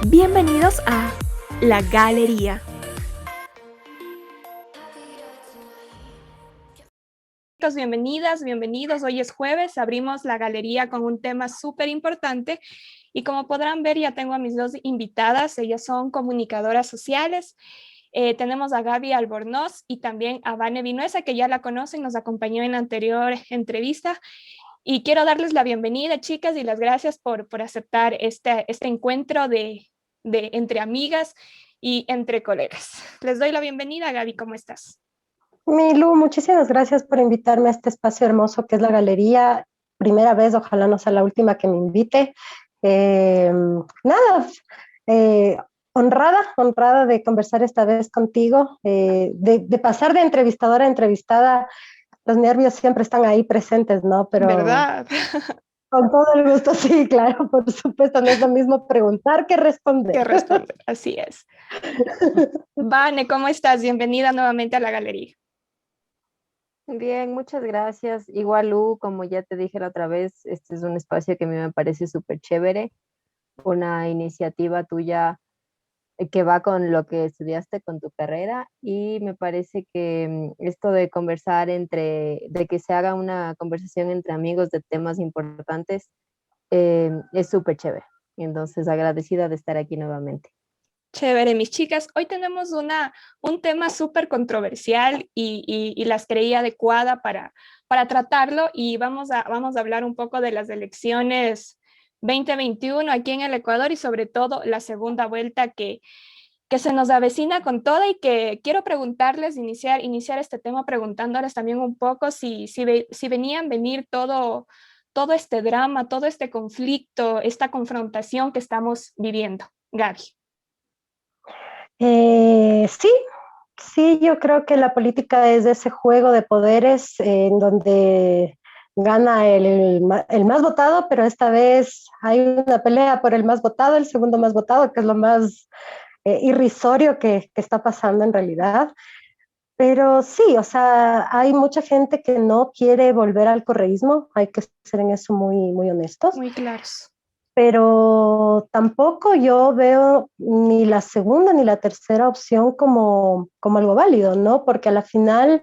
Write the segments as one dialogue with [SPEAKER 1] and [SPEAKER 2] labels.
[SPEAKER 1] Bienvenidos a La Galería. Bienvenidas, bienvenidos. Hoy es jueves, abrimos la galería con un tema súper importante y como podrán ver ya tengo a mis dos invitadas, ellas son comunicadoras sociales. Tenemos a Gaby Albornoz y también a Vane Vinuesa, que ya la conocen, nos acompañó en la anterior entrevista. Y quiero darles la bienvenida, chicas, y las gracias por aceptar este encuentro de entre amigas y entre colegas. Les doy la bienvenida, Gaby, ¿cómo estás?
[SPEAKER 2] Milu, muchísimas gracias por invitarme a este espacio hermoso que es la galería. Primera vez, ojalá no sea la última que me invite. Eh, nada, eh, honrada de conversar esta vez contigo, de pasar de entrevistadora a entrevistada. Los nervios siempre están ahí presentes, ¿no? Pero
[SPEAKER 1] ¿Verdad?
[SPEAKER 2] con todo el gusto, sí, claro, por supuesto, no es lo mismo preguntar que
[SPEAKER 1] ¿Qué
[SPEAKER 2] responder.
[SPEAKER 1] responder? Así es. Vane, ¿cómo estás? Bienvenida nuevamente a la galería.
[SPEAKER 3] Bien, muchas gracias. Igual, Lu, como ya te dije la otra vez, este es un espacio que a mí me parece súper chévere, una iniciativa tuya que va con lo que estudiaste con tu carrera y me parece que esto de conversar de que se haga una conversación entre amigos de temas importantes, es súper chévere. Entonces, agradecida de estar aquí nuevamente.
[SPEAKER 1] Chévere, mis chicas. Hoy tenemos un tema súper controversial y las creí adecuada para tratarlo y vamos a hablar un poco de las elecciones 2021 aquí en el Ecuador y sobre todo la segunda vuelta que se nos avecina con toda y que quiero preguntarles, iniciar este tema preguntándoles también un poco si venían venir todo este drama, todo este conflicto, esta confrontación que estamos viviendo. Gaby.
[SPEAKER 2] Sí, sí, yo creo que la política es ese juego de poderes en donde gana el más votado, pero esta vez hay una pelea por el más votado, el segundo más votado, que es lo más irrisorio que está pasando en realidad. Pero sí, o sea, hay mucha gente que no quiere volver al correísmo, hay que ser en eso muy honestos,
[SPEAKER 1] Muy claros.
[SPEAKER 2] pero tampoco yo veo ni la segunda ni la tercera opción como algo válido, ¿no? Porque a la final,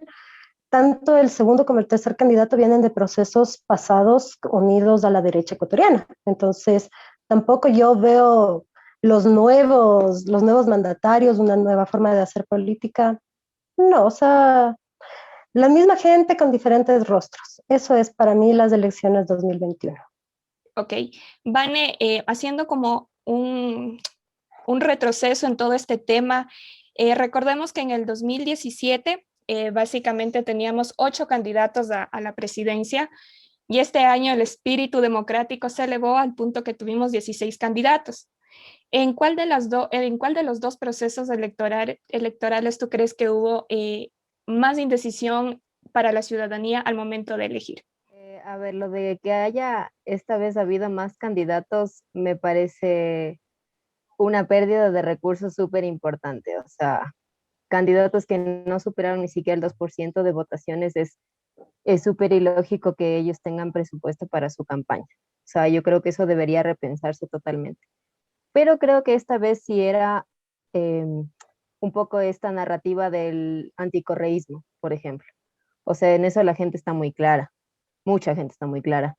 [SPEAKER 2] tanto el segundo como el tercer candidato vienen de procesos pasados unidos a la derecha ecuatoriana. Entonces, tampoco yo veo los nuevos mandatarios, una nueva forma de hacer política. No, o sea, la misma gente con diferentes rostros. Eso es para mí las elecciones 2021.
[SPEAKER 1] Ok. Vane, haciendo como un retroceso en todo este tema, recordemos que en el 2017 básicamente teníamos 8 candidatos a la presidencia y este año el espíritu democrático se elevó al punto que tuvimos 16 candidatos. ¿En cuál de los dos procesos electorales tú crees que hubo más indecisión para la ciudadanía al momento de elegir?
[SPEAKER 3] A ver, lo de que haya esta vez habido más candidatos me parece una pérdida de recursos súper importante. O sea, candidatos que no superaron ni siquiera el 2% de votaciones es súper ilógico que ellos tengan presupuesto para su campaña. O sea, yo creo que eso debería repensarse totalmente. Pero creo que esta vez sí era un poco esta narrativa del anticorreísmo, por ejemplo. O sea, en eso la gente está muy clara, mucha gente está muy clara,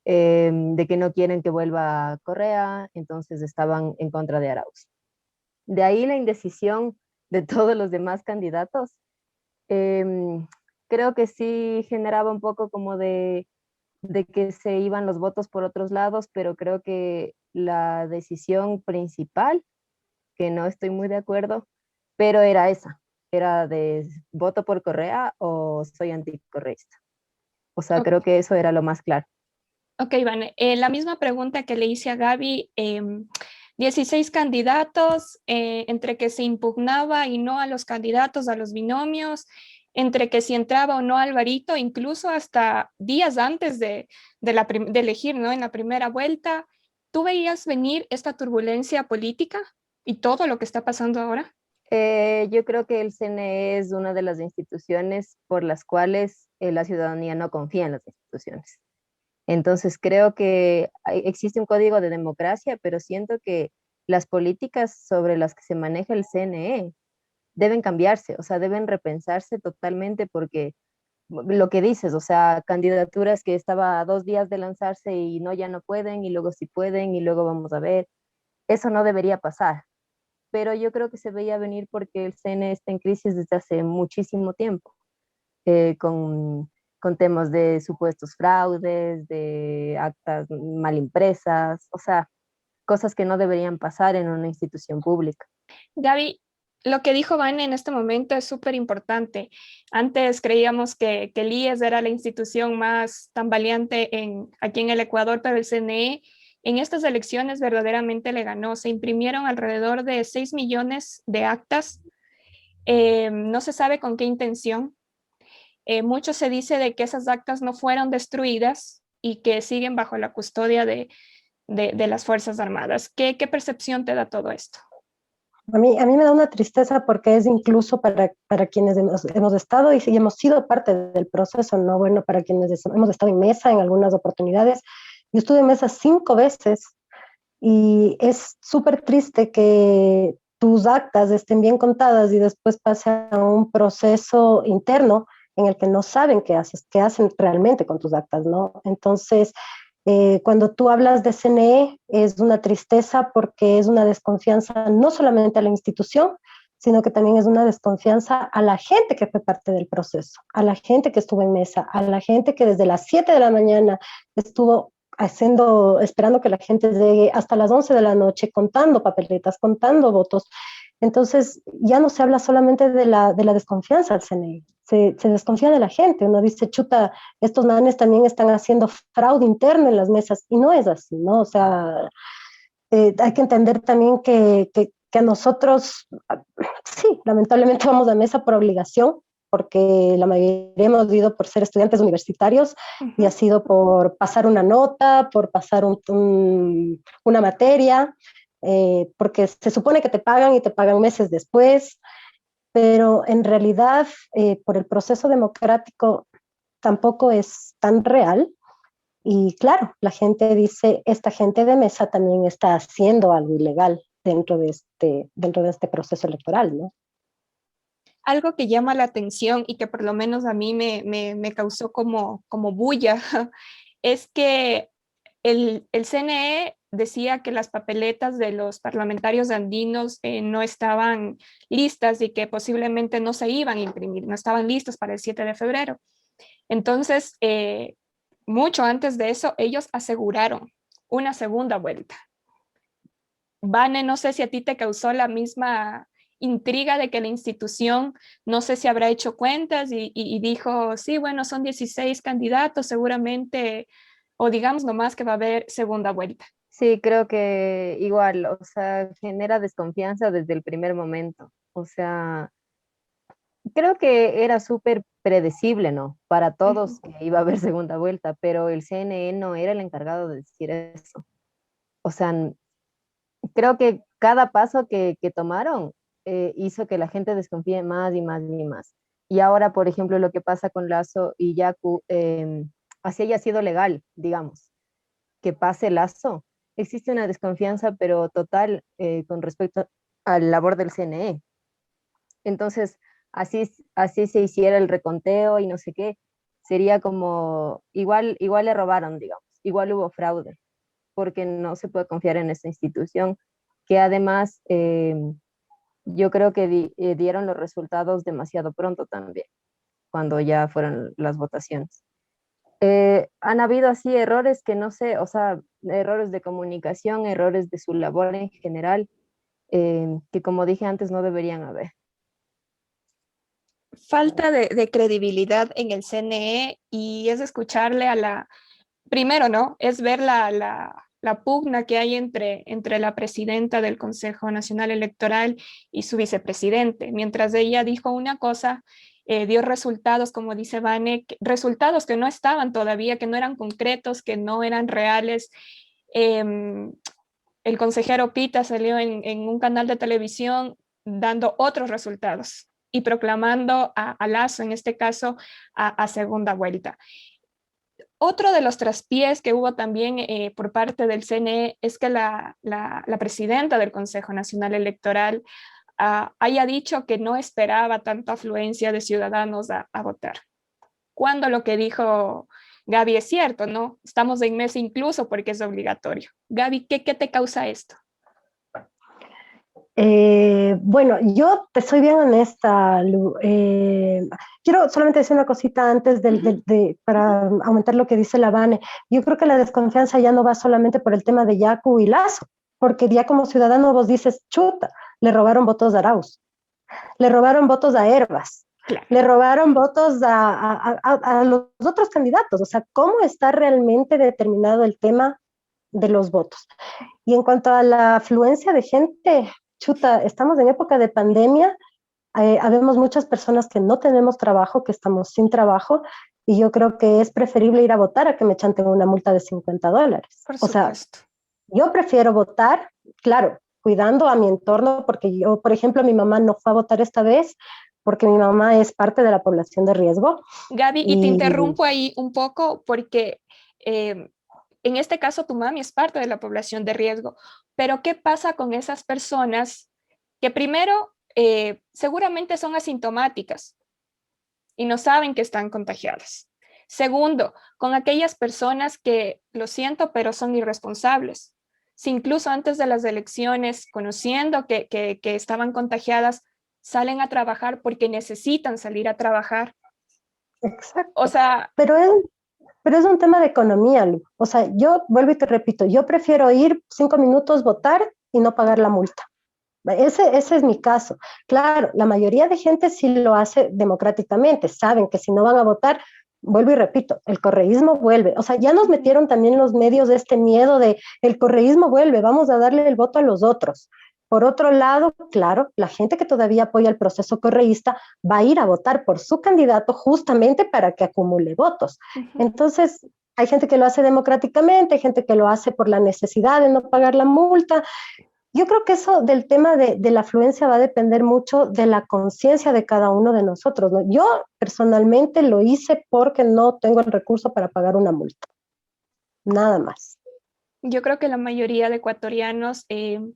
[SPEAKER 3] de que no quieren que vuelva Correa, entonces estaban en contra de Arauz. De ahí la indecisión de todos los demás candidatos. em, Creo que sí generaba un poco como de que se iban los votos por otros lados, pero creo que la decisión principal, que no estoy muy de acuerdo, pero era esa, era de voto por Correa o soy anticorreísta. O sea,
[SPEAKER 1] Ok,
[SPEAKER 3] creo que eso era lo más claro.
[SPEAKER 1] ok, Iván, la misma pregunta que le hice a Gaby, 16 candidatos, entre que se impugnaba y no a los candidatos, a los binomios, entre que si entraba o no Alvarito, incluso hasta días antes de elegir, ¿no? En la primera vuelta, ¿tú veías venir esta turbulencia política y todo lo que está pasando ahora?
[SPEAKER 3] Yo creo que el CNE es una de las instituciones por las cuales la ciudadanía no confía en las instituciones. Entonces creo que existe un código de democracia, pero siento que las políticas sobre las que se maneja el CNE deben cambiarse, o sea, deben repensarse totalmente porque lo que dices, o sea, candidaturas que estaba a 2 días de lanzarse y no, ya no pueden, y luego sí pueden, y luego vamos a ver, eso no debería pasar. Pero yo creo que se veía venir porque el CNE está en crisis desde hace muchísimo tiempo, con temas de supuestos fraudes, de actas mal impresas, o sea, cosas que no deberían pasar en una institución pública.
[SPEAKER 1] Gaby, lo que dijo Vane en este momento es súper importante. Antes creíamos que el IES era la institución más tambaleante aquí en el Ecuador, pero el CNE en estas elecciones verdaderamente le ganó. Se imprimieron alrededor de 6 millones de actas. No se sabe con qué intención. Mucho se dice de que esas actas no fueron destruidas y que siguen bajo la custodia de las Fuerzas Armadas. ¿Qué percepción te da todo esto?
[SPEAKER 2] A mí me da una tristeza porque es incluso para quienes hemos estado y hemos sido parte del proceso, ¿no? Bueno, para quienes hemos estado en mesa en algunas oportunidades. Yo estuve en mesa 5 veces y es súper triste que tus actas estén bien contadas y después pase a un proceso interno en el que no saben qué hacen realmente con tus actas, ¿no? Entonces, cuando tú hablas de CNE es una tristeza porque es una desconfianza no solamente a la institución, sino que también es una desconfianza a la gente que fue parte del proceso, a la gente que estuvo en mesa, a la gente que desde las 7 de la mañana estuvo esperando que la gente llegue hasta las 11 de la noche contando papeletas, contando votos. Entonces ya no se habla solamente de la desconfianza al CNI, se desconfía de la gente. Uno dice, chuta, estos manes también están haciendo fraude interno en las mesas, y no es así, ¿no? O sea, hay que entender también que a nosotros, sí, lamentablemente vamos a mesa por obligación, porque la mayoría hemos ido por ser estudiantes universitarios y ha sido por pasar una nota, por pasar una materia, porque se supone que te pagan y te pagan meses después, pero en realidad por el proceso democrático tampoco es tan real. Y claro, la gente dice, esta gente de mesa también está haciendo algo ilegal dentro de este proceso electoral, ¿no?
[SPEAKER 1] Algo que llama la atención y que por lo menos a mí me causó como bulla es que el CNE decía que las papeletas de los parlamentarios andinos no estaban listas y que posiblemente no se iban a imprimir, no estaban listas para el 7 de febrero. Entonces, mucho antes de eso, ellos aseguraron una segunda vuelta. Vane, no sé si a ti te causó la misma intriga de que la institución, no sé si habrá hecho cuentas y dijo, sí, bueno, son 16 candidatos, seguramente, o digamos nomás que va a haber segunda vuelta.
[SPEAKER 3] Sí, creo que igual, o sea, genera desconfianza desde el primer momento. O sea, creo que era súper predecible, ¿no? Para todos que iba a haber segunda vuelta, pero el CNE no era el encargado de decir eso. O sea, creo que cada paso que tomaron hizo que la gente desconfíe más y más y más. Y ahora, por ejemplo, lo que pasa con Lazo y Yacu, así haya sido legal, digamos, que pase Lazo, existe una desconfianza, pero total, con respecto a la labor del CNE. Entonces, así se hiciera el reconteo y no sé qué, sería como, igual le robaron, digamos, igual hubo fraude, porque no se puede confiar en esta institución, que además yo creo que dieron los resultados demasiado pronto también, cuando ya fueron las votaciones. Han habido así errores que no sé, o sea, errores de comunicación, errores de su labor en general, que como dije antes no deberían haber.
[SPEAKER 1] Falta de credibilidad en el CNE y es escucharle primero, ¿no? Es ver la pugna que hay entre la presidenta del Consejo Nacional Electoral y su vicepresidente. Mientras ella dijo una cosa, dio resultados, como dice Vane, resultados que no estaban todavía, que no eran concretos, que no eran reales. El consejero Pita salió en un canal de televisión dando otros resultados y proclamando a Lazo, en este caso, a segunda vuelta. Otro de los traspiés que hubo también por parte del CNE es que la presidenta del Consejo Nacional Electoral haya dicho que no esperaba tanta afluencia de ciudadanos a votar, cuando lo que dijo Gaby es cierto, ¿no? Estamos en mes incluso porque es obligatorio. Gaby, ¿qué te causa esto?
[SPEAKER 2] Bueno, yo te soy bien honesta, Lu. Quiero solamente decir una cosita antes para aumentar lo que dice la Vane. Yo creo que la desconfianza ya no va solamente por el tema de Yacu y Lazo, porque ya como ciudadano vos dices, chuta, le robaron votos a Arauz, le robaron votos a Herbas,
[SPEAKER 1] Claro.
[SPEAKER 2] le robaron votos a los otros candidatos. O sea, ¿cómo está realmente determinado el tema de los votos? Y en cuanto a la afluencia de gente, chuta, estamos en época de pandemia, habemos muchas personas que no tenemos trabajo, que estamos sin trabajo, y yo creo que es preferible ir a votar a que me chanten una multa de $50.
[SPEAKER 1] Por
[SPEAKER 2] O sea,
[SPEAKER 1] supuesto.
[SPEAKER 2] yo prefiero votar, claro, cuidando a mi entorno, porque yo, por ejemplo, mi mamá no fue a votar esta vez, porque mi mamá es parte de la población de riesgo.
[SPEAKER 1] Gaby, y te
[SPEAKER 2] Y
[SPEAKER 1] interrumpo ahí un poco porque en este caso tu mami es parte de la población de riesgo, pero ¿qué pasa con esas personas que primero seguramente son asintomáticas y no saben que están contagiadas? Segundo, con aquellas personas que, lo siento, pero son irresponsables. Si incluso antes de las elecciones, conociendo que estaban contagiadas, salen a trabajar porque necesitan salir a trabajar. O
[SPEAKER 2] exacto.
[SPEAKER 1] sea,
[SPEAKER 2] Pero es un tema de economía, Lu. O sea, yo vuelvo y te repito, yo prefiero ir 5 minutos, votar y no pagar la multa. Ese es mi caso. Claro, la mayoría de gente sí lo hace democráticamente, saben que si no van a votar, vuelvo y repito, el correísmo vuelve. O sea, ya nos metieron también los medios de este miedo de el correísmo vuelve, vamos a darle el voto a los otros. Por otro lado, claro, la gente que todavía apoya el proceso correísta va a ir a votar por su candidato justamente para que acumule votos. Entonces, hay gente que lo hace democráticamente, hay gente que lo hace por la necesidad de no pagar la multa. Yo creo que eso del tema de la afluencia va a depender mucho de la conciencia de cada uno de nosotros, ¿no? Yo personalmente lo hice porque no tengo el recurso para pagar una multa, nada más.
[SPEAKER 1] yo creo que la mayoría de ecuatorianos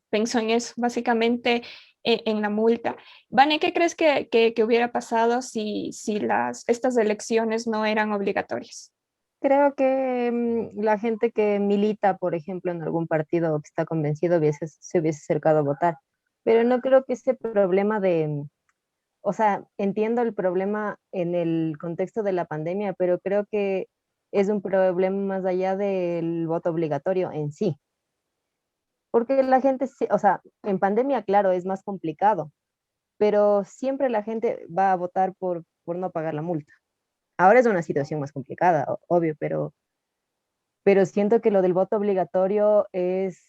[SPEAKER 1] pensó en eso, básicamente en la multa. Vane, ¿qué crees que hubiera pasado si estas elecciones no eran obligatorias?
[SPEAKER 3] Creo que la gente que milita, por ejemplo, en algún partido o que está convencido se hubiese acercado a votar. Pero no creo que ese problema o sea, entiendo el problema en el contexto de la pandemia, pero creo que es un problema más allá del voto obligatorio en sí. Porque la gente, o sea, en pandemia, claro, es más complicado, pero siempre la gente va a votar por no pagar la multa. Ahora es una situación más complicada, obvio, pero siento que lo del voto obligatorio es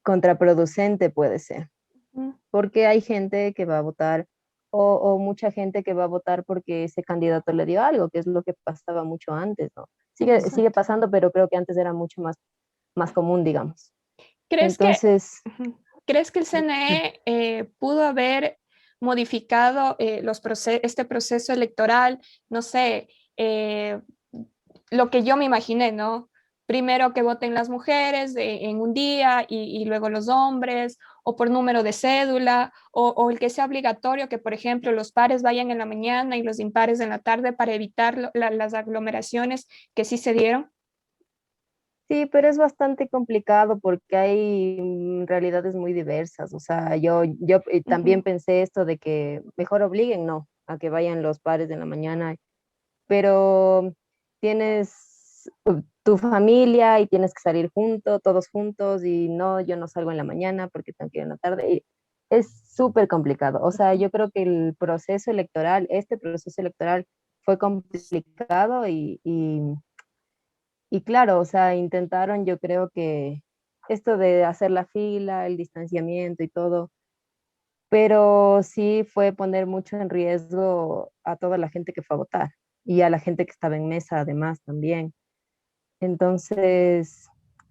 [SPEAKER 3] contraproducente, puede ser, porque hay gente que va a votar o mucha gente que va a votar porque ese candidato le dio algo, que es lo que pasaba mucho antes, ¿no? Sigue
[SPEAKER 1] Exacto.
[SPEAKER 3] pasando, pero creo que antes era mucho más común, digamos.
[SPEAKER 1] ¿Crees que,
[SPEAKER 3] Entonces,
[SPEAKER 1] ¿crees que el CNE pudo haber modificado este proceso electoral? No sé, lo que yo me imaginé, ¿no? Primero que voten las mujeres en un día y luego los hombres, o por número de cédula, o el que sea obligatorio que, por ejemplo, los pares vayan en la mañana y los impares en la tarde para evitar las aglomeraciones que sí se dieron.
[SPEAKER 3] sí, pero es bastante complicado porque hay realidades muy diversas. O sea, yo también
[SPEAKER 1] Ujú.
[SPEAKER 3] pensé esto de que mejor obliguen, no, a que vayan los pares de la mañana, pero tienes tu familia y tienes que salir juntos, todos juntos, y no, yo no salgo en la mañana porque tengo que ir en la tarde. Y es súper complicado. O sea, yo creo que el proceso electoral, este proceso electoral fue complicado y claro, o sea, intentaron, yo creo que esto de hacer la fila, el distanciamiento y todo, pero sí fue poner mucho en riesgo a toda la gente que fue a votar y a la gente que estaba en mesa además también. Entonces,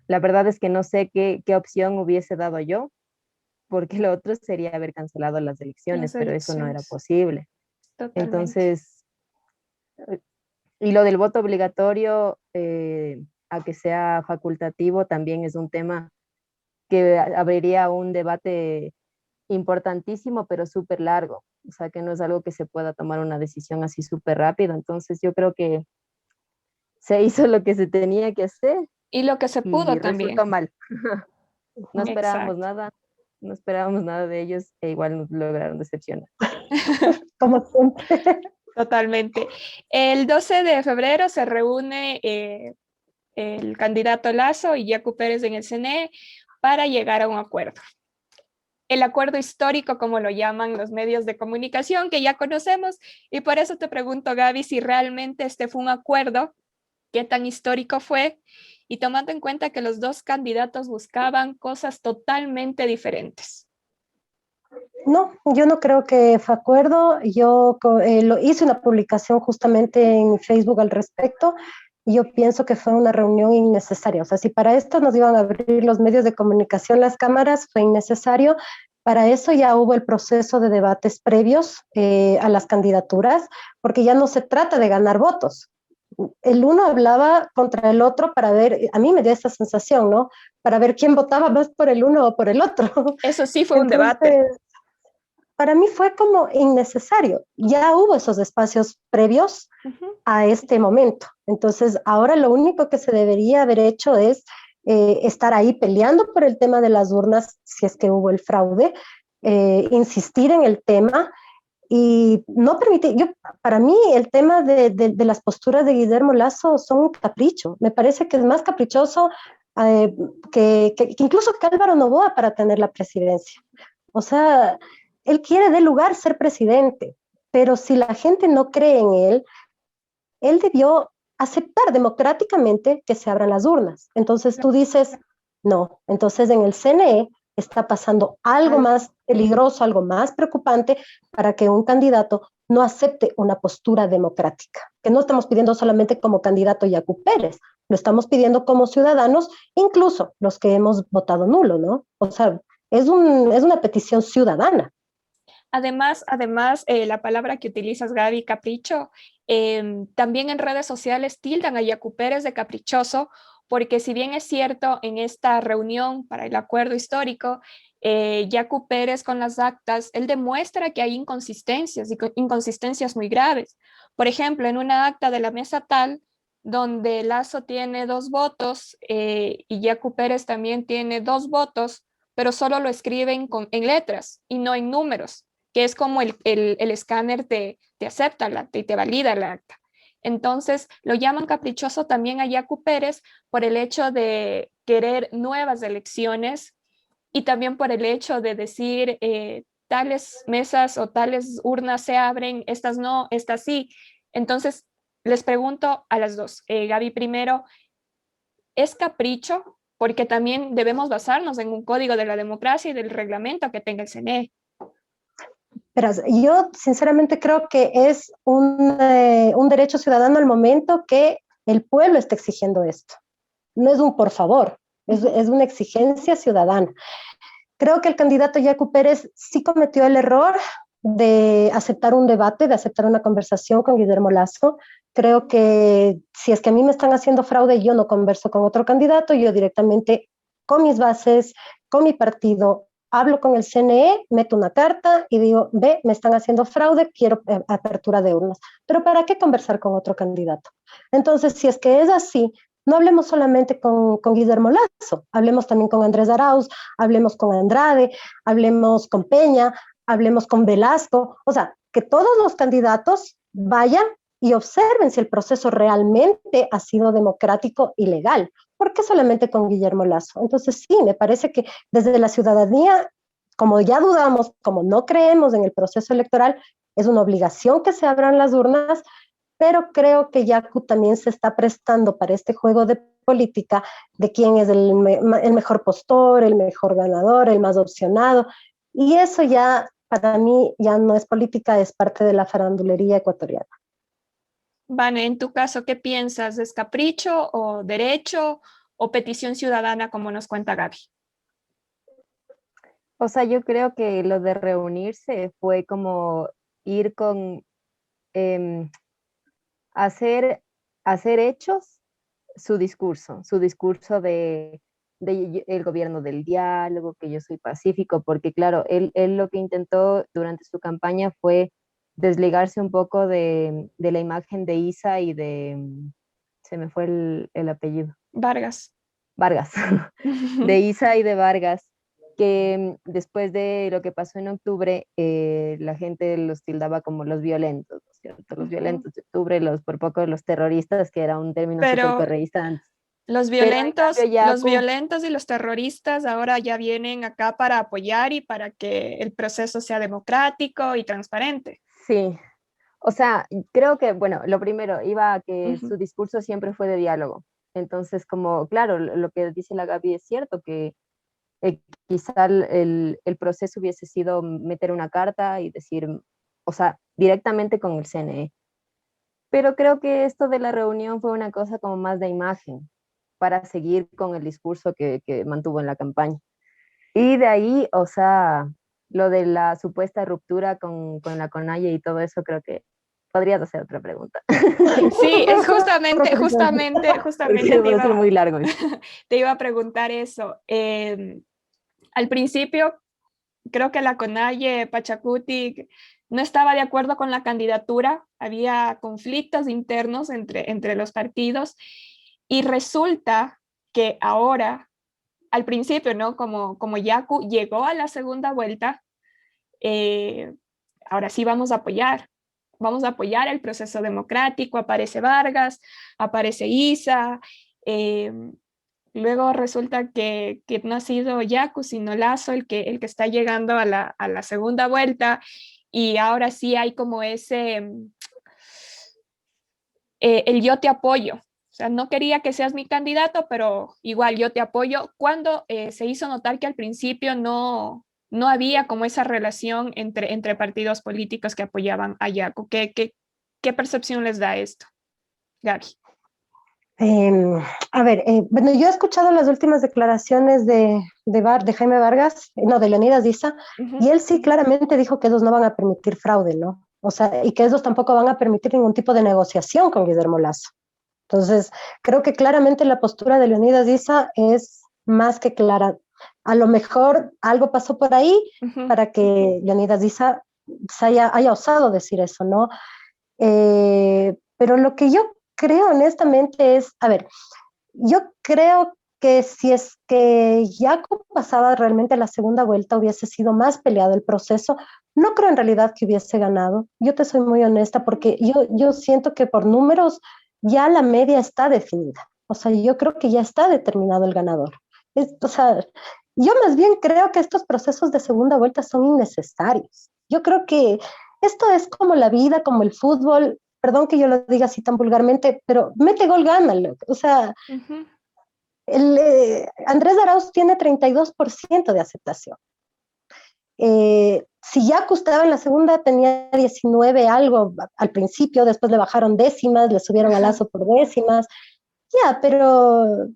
[SPEAKER 3] la verdad es que no sé qué opción hubiese dado yo, porque lo otro sería haber cancelado las elecciones,
[SPEAKER 1] Las
[SPEAKER 3] pero eso no era
[SPEAKER 1] elecciones,
[SPEAKER 3] posible.
[SPEAKER 1] totalmente.
[SPEAKER 3] Entonces, Y lo del voto obligatorio a que sea facultativo también es un tema que abriría un debate importantísimo, pero súper largo. O sea, que no es algo que se pueda tomar una decisión así súper rápido. Entonces yo creo que se hizo lo que se tenía que hacer
[SPEAKER 1] Y lo que se pudo
[SPEAKER 3] y
[SPEAKER 1] también.
[SPEAKER 3] resultó mal. No esperábamos
[SPEAKER 1] Exacto.
[SPEAKER 3] nada, no esperábamos nada de ellos e igual nos lograron decepcionar.
[SPEAKER 2] Como siempre.
[SPEAKER 1] Totalmente. El 12 de febrero se reúne el candidato Lasso y Yacu Pérez en el CNE para llegar a un acuerdo. El acuerdo histórico, como lo llaman los medios de comunicación, que ya conocemos, y por eso te pregunto, Gaby, si realmente este fue un acuerdo, qué tan histórico fue, y tomando en cuenta que los dos candidatos buscaban cosas totalmente diferentes.
[SPEAKER 2] No, yo no creo que fue acuerdo. Yo hice una publicación justamente en Facebook al respecto. Y yo pienso que fue una reunión innecesaria. O sea, si para esto nos iban a abrir los medios de comunicación, las cámaras, fue innecesario. Para eso ya hubo el proceso de debates previos a las candidaturas, porque ya no se trata de ganar votos. El uno hablaba contra el otro para ver, a mí me dio esa sensación, ¿no? Para ver quién votaba más por el uno o por el otro.
[SPEAKER 1] Eso sí fue un debate.
[SPEAKER 2] Entonces, para mí fue como innecesario. Ya hubo esos espacios previos a este momento. Entonces, ahora lo único que se debería haber hecho es estar ahí peleando por el tema de las urnas, si es que hubo el fraude, insistir en el tema y no permitir, para mí el tema de las posturas de Guillermo Lasso son un capricho. Me parece que es más caprichoso eh, que incluso que Álvaro Noboa para tener la presidencia. O sea, él quiere de lugar ser presidente, pero si la gente no cree en él debió aceptar democráticamente que se abran las urnas. Entonces tú dices, no, entonces en el CNE está pasando algo más peligroso, algo más preocupante para que un candidato no acepte una postura democrática, que no estamos pidiendo solamente como candidato Yacu Pérez, lo estamos pidiendo como ciudadanos, incluso los que hemos votado nulo, ¿no? O sea, es una petición ciudadana.
[SPEAKER 1] Además, la palabra que utilizas, Gaby, capricho, también en redes sociales tildan a Yacu Pérez de caprichoso, porque si bien es cierto, en esta reunión para el acuerdo histórico, Yacu Pérez con las actas, él demuestra que hay inconsistencias y inconsistencias muy graves. Por ejemplo, en una acta de la mesa tal, donde Lasso tiene 2 votos y Yacu Pérez también tiene 2 votos, pero solo lo escriben en letras y no en números, que es como el escáner te acepta el acta y te valida el acta. Entonces, lo llaman caprichoso también a Yacu Pérez por el hecho de querer nuevas elecciones y también por el hecho de decir tales mesas o tales urnas se abren, estas no, estas sí. Entonces, les pregunto a las dos, Gaby primero, ¿es capricho? Porque también debemos basarnos en un código de la democracia y del reglamento que tenga el CNE.
[SPEAKER 2] Pero yo sinceramente creo que es un derecho ciudadano al momento que el pueblo está exigiendo esto. No es un por favor, es una exigencia ciudadana. Creo que el candidato Yacu Pérez sí cometió el error de aceptar un debate, de aceptar una conversación con Guillermo Lasso. Creo que si es que a mí me están haciendo fraude, yo no converso con otro candidato, yo directamente con mis bases, con mi partido, hablo con el CNE, meto una carta y digo, ve, me están haciendo fraude, quiero apertura de urnas. Pero ¿para qué conversar con otro candidato? Entonces, si es que es así, no hablemos solamente con Guillermo Lasso, hablemos también con Andrés Arauz, hablemos con Andrade, hablemos con Peña, hablemos con Velasco, o sea, que todos los candidatos vayan y observen si el proceso realmente ha sido democrático y legal. ¿Por qué solamente con Guillermo Lasso? Entonces sí, me parece que desde la ciudadanía, como ya dudamos, como no creemos en el proceso electoral, es una obligación que se abran las urnas, pero creo que Yacu también se está prestando para este juego de política de quién es el mejor postor, el mejor ganador, el más opcionado, y eso ya para mí ya no es política, es parte de la farandulería ecuatoriana.
[SPEAKER 1] Vane, en tu caso, ¿qué piensas? ¿Es capricho o derecho o petición ciudadana, como nos cuenta Gaby?
[SPEAKER 3] O sea, yo creo que lo de reunirse fue como ir con, hacer hacer hechos su discurso de el gobierno del diálogo, que yo soy pacífico, porque claro, él lo que intentó durante su campaña fue desligarse un poco de la imagen de Isa y se me fue el apellido,
[SPEAKER 1] Vargas.
[SPEAKER 3] Vargas, de Isa y de Vargas, que después de lo que pasó en octubre, la gente los tildaba como los violentos, ¿no es cierto? Los violentos de octubre, por poco los terroristas, que era un término súper
[SPEAKER 1] Pero
[SPEAKER 3] correísta antes. Pero en cambio
[SPEAKER 1] los
[SPEAKER 3] Yaku,
[SPEAKER 1] violentos y los terroristas ahora ya vienen acá para apoyar y para que el proceso sea democrático y transparente.
[SPEAKER 3] sí, o sea, creo que, bueno, lo primero, iba a que
[SPEAKER 1] Ujú.
[SPEAKER 3] su discurso siempre fue de diálogo. Entonces, como, claro, lo que dice la Gaby es cierto, que quizá el proceso hubiese sido meter una carta y decir, o sea, directamente con el CNE. Pero creo que esto de la reunión fue una cosa como más de imagen, para seguir con el discurso que mantuvo en la campaña. Y de ahí, o sea, lo de la supuesta ruptura con la CONAIE y todo eso, creo que podrías hacer otra pregunta.
[SPEAKER 1] Sí, es justamente,
[SPEAKER 3] Porque va a ser muy largo.
[SPEAKER 1] te iba a preguntar eso. Al principio, creo que la CONAIE Pachacuti no estaba de acuerdo con la candidatura, había conflictos internos entre los partidos y resulta que ahora, al principio, ¿no? Como Yaku llegó a la segunda vuelta, eh, ahora sí vamos a apoyar el proceso democrático, aparece Vargas, aparece Isa, eh, luego resulta que no ha sido Yaku, sino Lazo el que está llegando a la segunda vuelta y ahora sí hay como ese, el yo te apoyo. O sea, no quería que seas mi candidato, pero igual yo te apoyo. Cuando se hizo notar que al principio no había como esa relación entre partidos políticos que apoyaban a Yaku. ¿Qué percepción les da esto, Gaby?
[SPEAKER 2] A ver, bueno, yo he escuchado las últimas declaraciones de Jaime Vargas, no, de Leonidas Diza, y él sí claramente dijo que ellos no van a permitir fraude, ¿no? O sea, y que ellos tampoco van a permitir ningún tipo de negociación con Guillermo Lazo. Entonces, creo que claramente la postura de Leonidas Diza es más que clara. A lo mejor algo pasó por ahí para que Leonidas Diza haya osado decir eso, ¿no? Pero lo que yo creo honestamente es, a ver, yo creo que si es que Jacob pasaba realmente a la segunda vuelta, hubiese sido más peleado el proceso. No creo en realidad que hubiese ganado. Yo te soy muy honesta porque yo siento que por números ya la media está definida. O sea, yo creo que ya está determinado el ganador. O sea, yo más bien creo que estos procesos de segunda vuelta son innecesarios. Yo creo que esto es como la vida, como el fútbol. Perdón que yo lo diga así tan vulgarmente, pero mete gol, gánalo. O sea, Andrés Arauz tiene 32% de aceptación. Si ya estaba en la segunda, tenía 19 algo al principio, después le bajaron décimas, le subieron a Lazo por décimas. Ya, pero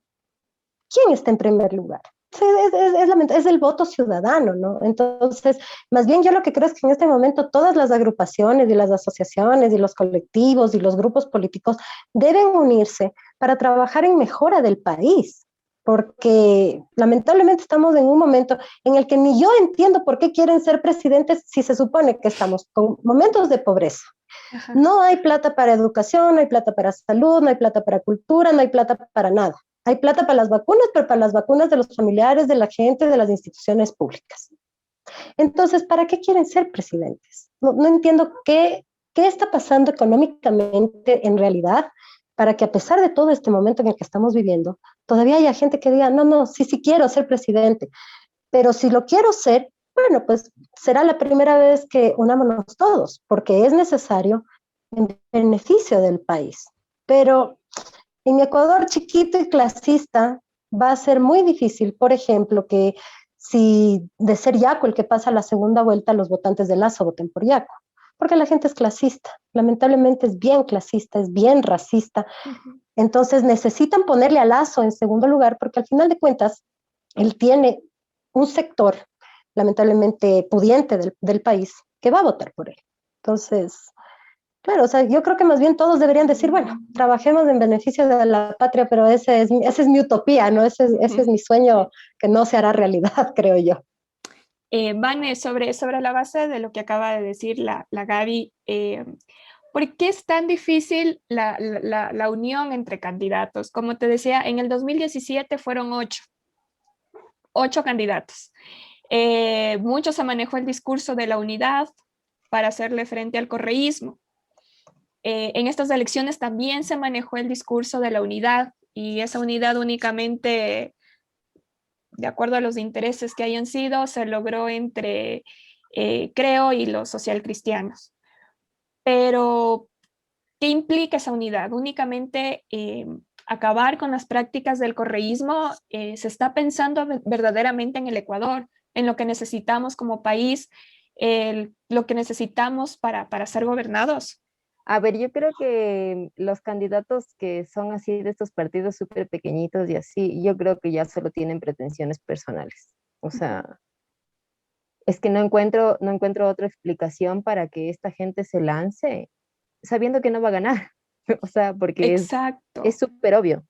[SPEAKER 2] ¿quién está en primer lugar? Es el voto ciudadano, ¿no? Entonces, más bien yo lo que creo es que en este momento todas las agrupaciones y las asociaciones y los colectivos y los grupos políticos deben unirse para trabajar en mejora del país, porque lamentablemente estamos en un momento en el que ni yo entiendo por qué quieren ser presidentes si se supone que estamos con momentos de pobreza.
[SPEAKER 1] Ajá.
[SPEAKER 2] No hay plata para educación, no hay plata para salud, no hay plata para cultura, no hay plata para nada. Hay plata para las vacunas, pero para las vacunas de los familiares, de la gente, de las instituciones públicas. Entonces, ¿para qué quieren ser presidentes? No entiendo qué está pasando económicamente en realidad para que a pesar de todo este momento en el que estamos viviendo, todavía haya gente que diga, no, sí quiero ser presidente, pero si lo quiero ser, bueno, pues será la primera vez que unámonos todos, porque es necesario en beneficio del país. Pero en Ecuador chiquito y clasista va a ser muy difícil, por ejemplo, que si de ser Yaco el que pasa a la segunda vuelta, los votantes de Lazo voten por Yaco, porque la gente es clasista, lamentablemente es bien clasista, es bien racista, entonces necesitan ponerle a Lazo en segundo lugar, porque al final de cuentas, él tiene un sector lamentablemente pudiente del país que va a votar por él. Entonces, Claro, o sea, yo creo que más bien todos deberían decir, bueno, trabajemos en beneficio de la patria, pero ese es mi utopía, ¿no? Ese es mi sueño que no se hará realidad, creo yo.
[SPEAKER 1] Vane, sobre la base de lo que acaba de decir la Gaby, ¿por qué es tan difícil la unión entre candidatos? Como te decía, en el 2017 fueron ocho candidatos. Mucho se manejó el discurso de la unidad para hacerle frente al correísmo. En estas elecciones también se manejó el discurso de la unidad y esa unidad únicamente, de acuerdo a los intereses que hayan sido, se logró entre Creo y los socialcristianos. Pero, ¿qué implica esa unidad? Únicamente acabar con las prácticas del correísmo. Se está pensando verdaderamente en el Ecuador, en lo que necesitamos como país, lo que necesitamos para ser gobernados.
[SPEAKER 3] A ver, yo creo que los candidatos que son así de estos partidos súper pequeñitos y así, yo creo que ya solo tienen pretensiones personales. O sea, es que no encuentro otra explicación para que esta gente se lance sabiendo que no va a ganar. O sea, porque es
[SPEAKER 1] Exacto.
[SPEAKER 3] súper obvio.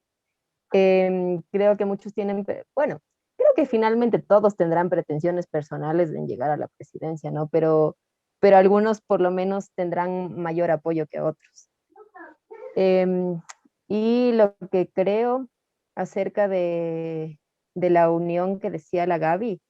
[SPEAKER 3] Creo que muchos tienen, bueno, creo que finalmente todos tendrán pretensiones personales en llegar a la presidencia, ¿no? Pero algunos por lo menos tendrán mayor apoyo que otros. Em, y lo que creo acerca de la unión que decía la Gaby,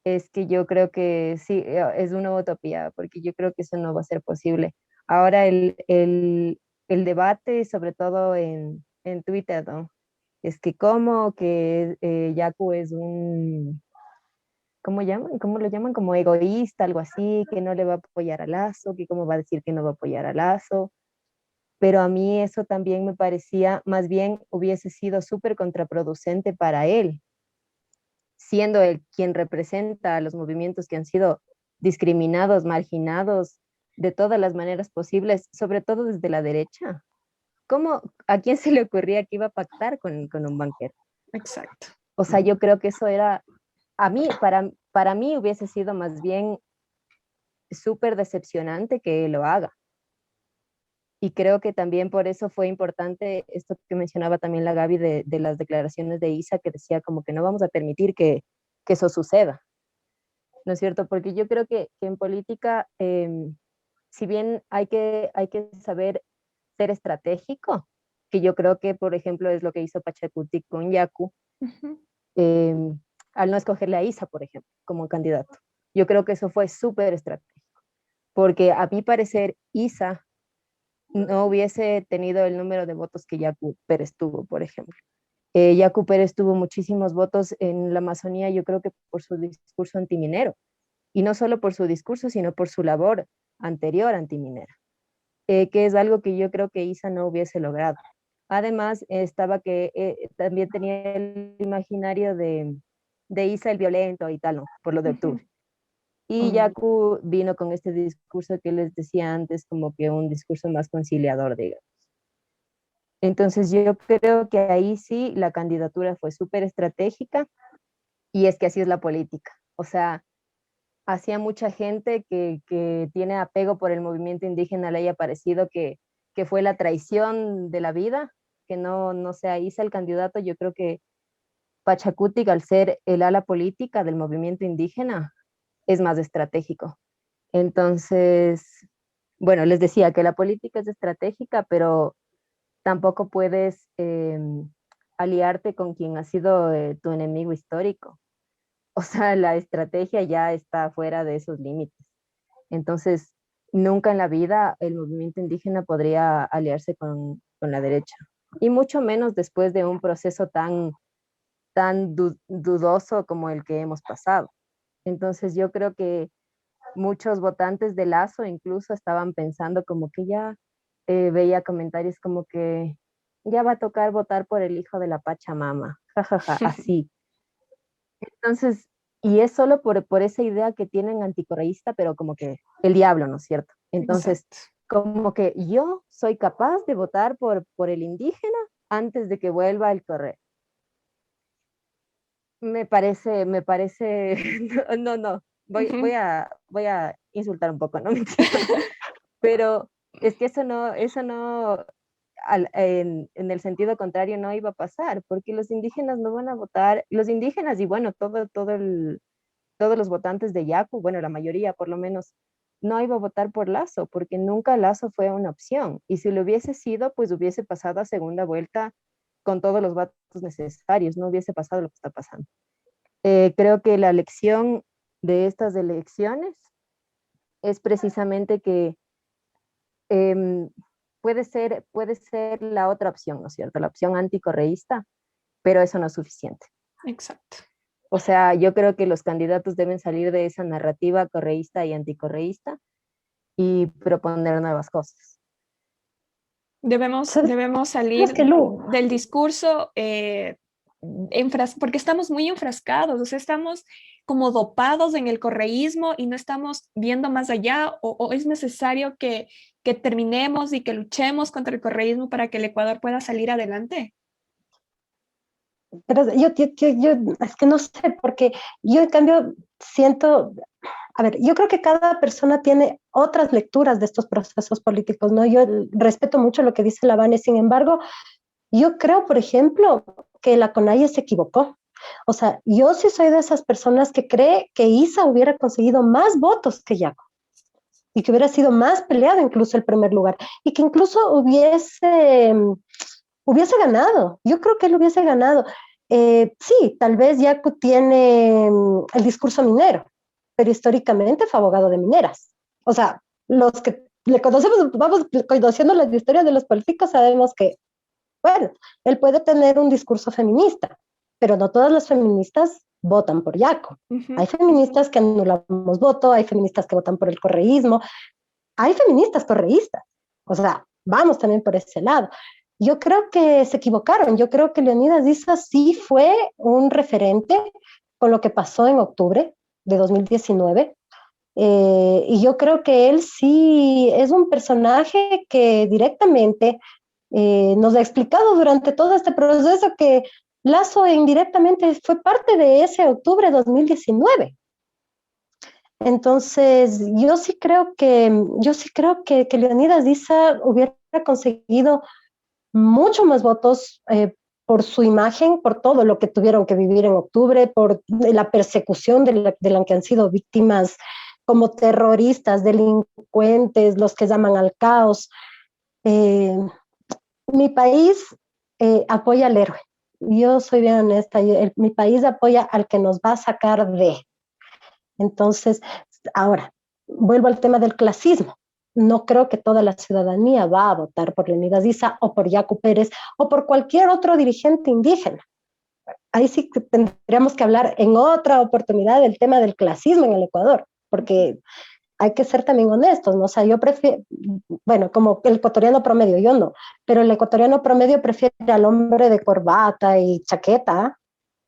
[SPEAKER 3] es que yo creo que sí, es una utopía, porque yo creo que eso no va a ser posible. Ahora el debate, sobre todo en Twitter, ¿no? Es que como que Yaku es un, ¿cómo llaman? ¿Cómo lo llaman? Como egoísta, algo así, que no le va a apoyar a Lazo, que cómo va a decir que no va a apoyar a Lazo. Pero a mí eso también me parecía, más bien hubiese sido súper contraproducente para él, siendo él quien representa a los movimientos que han sido discriminados, marginados de todas las maneras posibles, sobre todo desde la derecha. ¿Cómo, a quién se le ocurría que iba a pactar con un banquero?
[SPEAKER 1] Exacto.
[SPEAKER 3] O sea, yo creo que eso era, a mí, para mí hubiese sido más bien súper decepcionante que lo haga. Y creo que también por eso fue importante esto que mencionaba también la Gaby de las declaraciones de Isa, que decía como que no vamos a permitir que eso suceda, ¿no es cierto? Porque yo creo que en política, si bien hay que saber ser estratégico, que yo creo que, por ejemplo, es lo que hizo Pachacuti con Yaku,
[SPEAKER 1] Ujú.
[SPEAKER 3] eh, al no escogerle a Isa, por ejemplo, como candidato. Yo creo que eso fue súper estratégico, porque a mi parecer Isa no hubiese tenido el número de votos que Yacu Pérez tuvo, por ejemplo. Yacu Pérez tuvo muchísimos votos en la Amazonía, yo creo que por su discurso antiminero, y no solo por su discurso, sino por su labor anterior antiminera, que es algo que yo creo que Isa no hubiese logrado. Además, estaba que también tenía el imaginario de Isa el violento y tal, ¿no? Por lo de
[SPEAKER 1] Ujú.
[SPEAKER 3] octubre. Y Yaku vino con este discurso que les decía antes, como que un discurso más conciliador, digamos. Entonces yo creo que ahí sí la candidatura fue súper estratégica y es que así es la política. O sea, hacía mucha gente que tiene apego por el movimiento indígena le haya parecido que fue la traición de la vida, que no sea Isa el candidato. Yo creo que Pachacutic, al ser el ala política del movimiento indígena, es más estratégico. Entonces, bueno, les decía que la política es estratégica, pero tampoco puedes aliarte con quien ha sido tu enemigo histórico. O sea, la estrategia ya está fuera de esos límites. Entonces, nunca en la vida el movimiento indígena podría aliarse con la derecha. Y mucho menos después de un proceso tan dudoso como el que hemos pasado. Entonces, yo creo que muchos votantes de Lazo incluso estaban pensando como que ya veía comentarios como que ya va a tocar votar por el hijo de la Pachamama, jajaja, así. Entonces, y es solo por esa idea que tienen anticorreísta, pero como que el diablo, ¿no es cierto? Entonces,
[SPEAKER 1] Exacto.
[SPEAKER 3] como que yo soy capaz de votar por el indígena antes de que vuelva el correo. Me parece, no, no, voy a insultar un poco, ¿no? Mentira. Pero Es que en el sentido contrario no iba a pasar, porque los indígenas no van a votar, los indígenas y bueno, todos los votantes de Yacu, bueno, la mayoría por lo menos, no iba a votar por Lazo, porque nunca Lazo fue una opción. Y si lo hubiese sido, pues hubiese pasado a segunda vuelta con todos los votos necesarios, no hubiese pasado lo que está pasando. Creo que la lección de estas elecciones es precisamente que em, puede ser la otra opción, ¿no es cierto? La opción anticorreísta, pero eso no es suficiente.
[SPEAKER 1] Exacto.
[SPEAKER 3] O sea, yo creo que los candidatos deben salir de esa narrativa correísta y anticorreísta y proponer nuevas cosas.
[SPEAKER 1] Debemos
[SPEAKER 2] ¿Sabes
[SPEAKER 1] salir
[SPEAKER 2] qué, Lu?
[SPEAKER 1] del discurso porque estamos muy enfrascados, o sea, estamos como dopados en el correísmo y no estamos viendo más allá, o es necesario que terminemos y que luchemos contra el correísmo para que el Ecuador pueda salir adelante.
[SPEAKER 2] Pero yo es que no sé, porque yo en cambio siento, a ver, yo creo que cada persona tiene otras lecturas de estos procesos políticos, ¿no? Yo respeto mucho lo que dice la Vane, sin embargo, yo creo, por ejemplo, que la CONAIE se equivocó. O sea, yo sí soy de esas personas que cree que Isa hubiera conseguido más votos que Yaco y que hubiera sido más peleado incluso el primer lugar y que incluso hubiese ganado. Yo creo que él hubiese ganado. Sí, tal vez Yaco tiene el discurso minero, pero históricamente fue abogado de mineras. O sea, los que le conocemos, vamos conociendo las historias de los políticos, sabemos que bueno, él puede tener un discurso feminista, pero no todas las feministas votan por Yaco.
[SPEAKER 1] Ujú.
[SPEAKER 2] Hay feministas que anulamos voto, hay feministas que votan por el correísmo, hay feministas correístas. O sea, vamos también por ese lado. Yo creo que se equivocaron. Yo creo que Leonidas Issa sí fue un referente con lo que pasó en octubre de 2019. Y yo creo que él sí es un personaje que directamente nos ha explicado durante todo este proceso que Lazo indirectamente fue parte de ese octubre de 2019. Entonces, yo sí creo que Leonidas Issa hubiera conseguido mucho más votos por su imagen, por todo lo que tuvieron que vivir en octubre, por la persecución de la que han sido víctimas como terroristas, delincuentes, los que llaman al caos. Eh, mi país apoya al héroe. Yo soy bien honesta, mi país apoya al que nos va a sacar de. Entonces, ahora, vuelvo al tema del clasismo. No creo que toda la ciudadanía va a votar por Leonidas Issa o por Yacu Pérez o por cualquier otro dirigente indígena. Ahí sí que tendríamos que hablar en otra oportunidad del tema del clasismo en el Ecuador, porque hay que ser también honestos, ¿no? O sea, yo prefiero, bueno, como el ecuatoriano promedio, yo no, pero el ecuatoriano promedio prefiere al hombre de corbata y chaqueta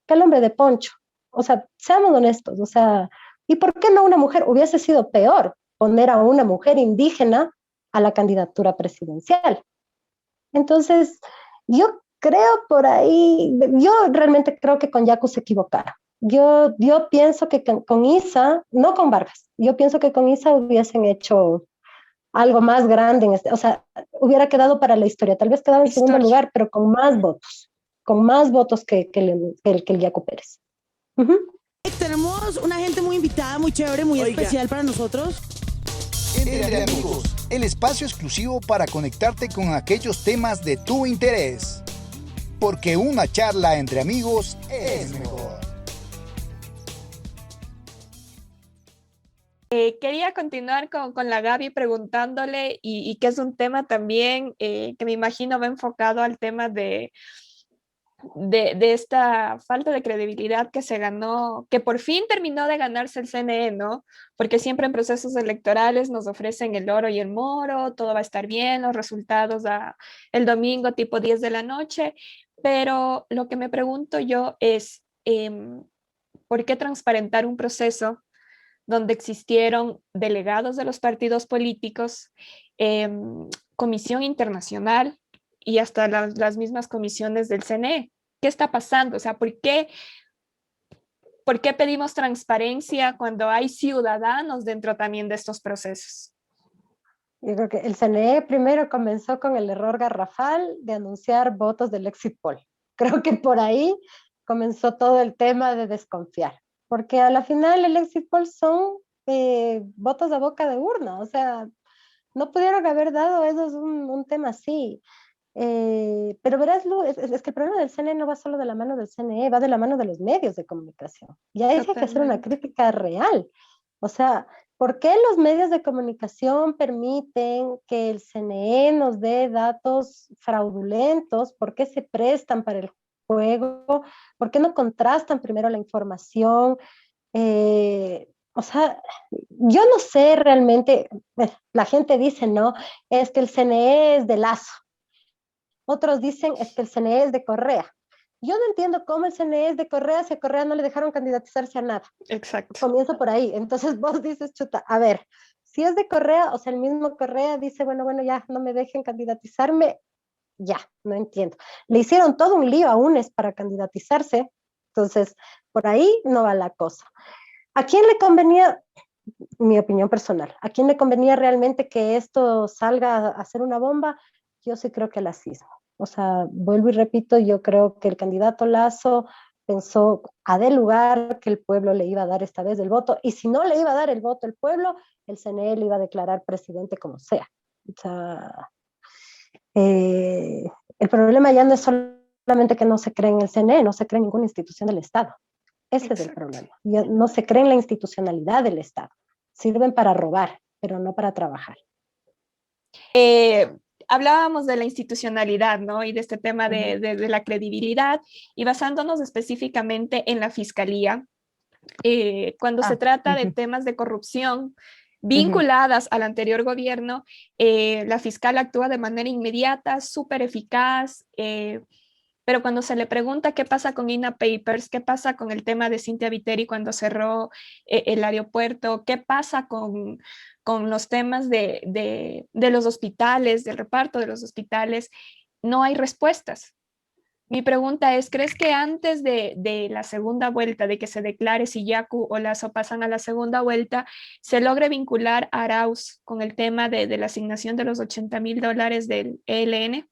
[SPEAKER 2] que al hombre de poncho. O sea, seamos honestos, o sea, ¿y por qué no una mujer? Hubiese sido peor poner a una mujer indígena a la candidatura presidencial. Entonces, yo creo por ahí, yo realmente creo que con Yacu se equivocaron. Yo pienso que con Isa, no con Vargas, yo pienso que con Isa hubiesen hecho algo más grande, o sea, hubiera quedado para la historia, tal vez quedaba en segundo
[SPEAKER 1] Historia.
[SPEAKER 2] lugar, pero con más votos que el Yacu Pérez. Uh-huh.
[SPEAKER 4] Tenemos una gente muy invitada, muy chévere, muy especial para nosotros.
[SPEAKER 5] Entre Amigos, el espacio exclusivo para conectarte con aquellos temas de tu interés. Porque una charla entre amigos es mejor.
[SPEAKER 1] Quería continuar con la Gaby preguntándole, y que es un tema también que me imagino va enfocado al tema de esta falta de credibilidad que se ganó, que por fin terminó de ganarse el CNE, ¿no? Porque siempre en procesos electorales nos ofrecen el oro y el moro, todo va a estar bien, los resultados el domingo tipo 10 de la noche, pero lo que me pregunto yo es, ¿por qué transparentar un proceso donde existieron delegados de los partidos políticos, comisión internacional y hasta las mismas comisiones del CNE? ¿Qué está pasando? O sea, ¿por qué pedimos transparencia cuando hay ciudadanos dentro también de estos procesos?
[SPEAKER 2] Yo creo que el CNE primero comenzó con el error garrafal de anunciar votos del exit poll. Creo que por ahí comenzó todo el tema de desconfiar, porque a la final el exit poll son votos a boca de urna, o sea, no pudieron haber dado eso es un tema así. Pero verás, Lu, es que el problema del CNE no va solo de la mano del CNE, va de la mano de los medios de comunicación. Y ahí sí hay que hacer una
[SPEAKER 1] Totalmente.
[SPEAKER 2] crítica real. O sea, ¿por qué los medios de comunicación permiten que el CNE nos dé datos fraudulentos? ¿Por qué se prestan para el juego? ¿Por qué no contrastan primero la información? O sea, yo no sé realmente, la gente dice, no, es que el CNE es de Lazo. Otros dicen es que el CNE es de Correa. Yo no entiendo cómo el CNE es de Correa si a Correa no le dejaron candidatizarse a nada.
[SPEAKER 1] Exacto.
[SPEAKER 2] Comienzo por ahí. Entonces vos dices, chuta, a ver, si es de Correa, o sea, el mismo Correa dice, bueno, ya no me dejen candidatizarme, ya, no entiendo. Le hicieron todo un lío a UNES para candidatizarse, entonces por ahí no va la cosa. ¿A quién le convenía, mi opinión personal, a quién le convenía realmente que esto salga a ser una bomba? Yo sí creo que la CISMA. O sea, vuelvo y repito, yo creo que el candidato Lazo pensó a del lugar que el pueblo le iba a dar esta vez el voto, y si no le iba a dar el voto el pueblo, el CNE le iba a declarar presidente como sea. O sea, eh, el problema ya no es solamente que no se cree en el CNE, no se cree en ninguna institución del Estado. Ese es el
[SPEAKER 1] Exacto.
[SPEAKER 2] problema. Ya no se cree en la institucionalidad del Estado. Sirven para robar, pero no para trabajar.
[SPEAKER 1] Eh, Hablábamos de la institucionalidad, ¿no? Y de este tema
[SPEAKER 2] Uh -huh.
[SPEAKER 1] de la credibilidad y basándonos específicamente en la fiscalía, cuando se
[SPEAKER 3] Ah,
[SPEAKER 1] trata de
[SPEAKER 3] ujú,
[SPEAKER 1] temas de corrupción
[SPEAKER 3] ujú.
[SPEAKER 1] vinculadas al anterior gobierno, la fiscal actúa de manera inmediata, súper eficaz, pero cuando se le pregunta qué pasa con INA Papers, qué pasa con el tema de Cintia Viteri cuando cerró el aeropuerto, qué pasa con los temas de los hospitales, del reparto de los hospitales, no hay respuestas. Mi pregunta es, ¿crees que antes de la segunda vuelta, de que se declare si Yacu o Lazo pasan a la segunda vuelta, se logre vincular a Arauz con el tema de la asignación de los $80,000 del ELN?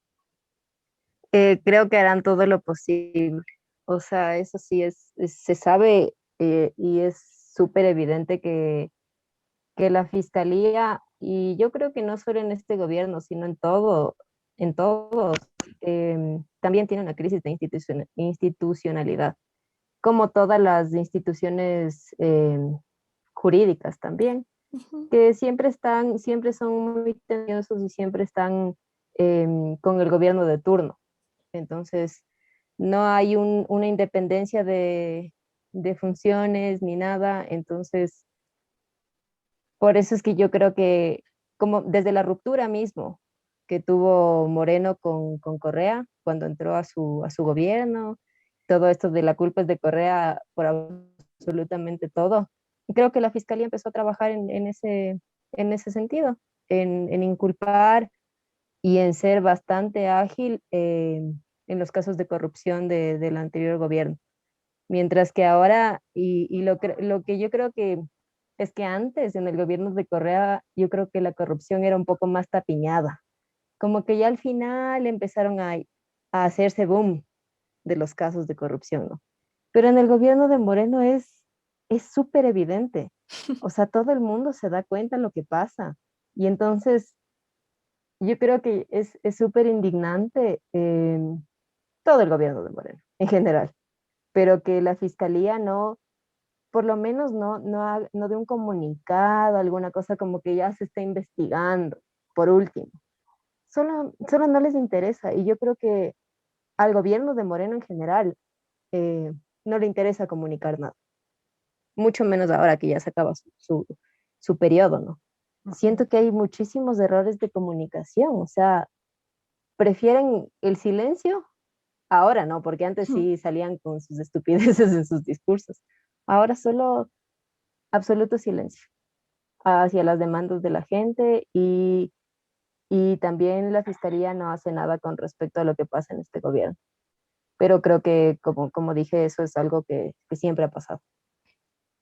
[SPEAKER 3] Creo que harán todo lo posible. O sea, eso sí se sabe y es súper evidente que la fiscalía, y yo creo que no solo en este gobierno, sino en todos, también tiene una crisis de institucionalidad, como todas las instituciones jurídicas también,
[SPEAKER 1] Ujú.
[SPEAKER 3] que siempre son muy teniosos y siempre están con el gobierno de turno. Entonces, no hay una independencia de funciones ni nada. Entonces, por eso es que yo creo que, como desde la ruptura mismo que tuvo Moreno con Correa, cuando entró a su gobierno, todo esto de la culpa es de Correa por absolutamente todo. Y creo que la fiscalía empezó a trabajar en ese sentido, en inculpar y en ser bastante ágil en los casos de corrupción del anterior gobierno. Mientras que ahora, lo que yo creo que es que antes, en el gobierno de Correa, yo creo que la corrupción era un poco más tapiñada. Como que ya al final empezaron a hacerse boom de los casos de corrupción, ¿no? Pero en el gobierno de Moreno es súper evidente. O sea, todo el mundo se da cuenta de lo que pasa. Y entonces, yo creo que es súper indignante todo el gobierno de Moreno, en general, pero que la fiscalía no, por lo menos no dé un comunicado, alguna cosa como que ya se está investigando, por último. Solo no les interesa y yo creo que al gobierno de Moreno en general eh, no le interesa comunicar nada, mucho menos ahora que ya se acaba su periodo, ¿no? Siento que hay muchísimos errores de comunicación, o sea, prefieren el silencio ahora, ¿no? Porque antes sí salían con sus estupideces en sus discursos. Ahora solo absoluto silencio hacia las demandas de la gente y también la fiscalía no hace nada con respecto a lo que pasa en este gobierno. Pero creo que, como dije, eso es algo que siempre ha pasado.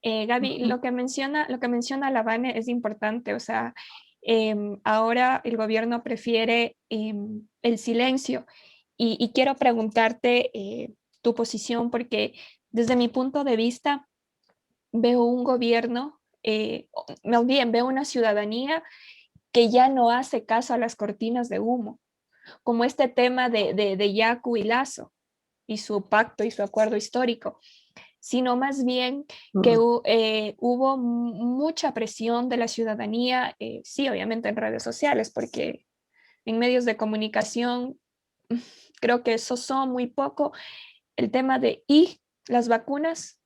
[SPEAKER 1] Gaby, lo que menciona Lavane es importante, o sea, Ahora el gobierno prefiere el silencio y quiero preguntarte tu posición porque desde mi punto de vista veo un gobierno, más bien veo una ciudadanía que ya no hace caso a las cortinas de humo, como este tema de Yacu y Lazo y su pacto y su acuerdo histórico, sino más bien que hubo mucha presión de la ciudadanía, sí, obviamente en redes sociales, porque en medios de comunicación creo que eso son muy poco, el tema de y las vacunas,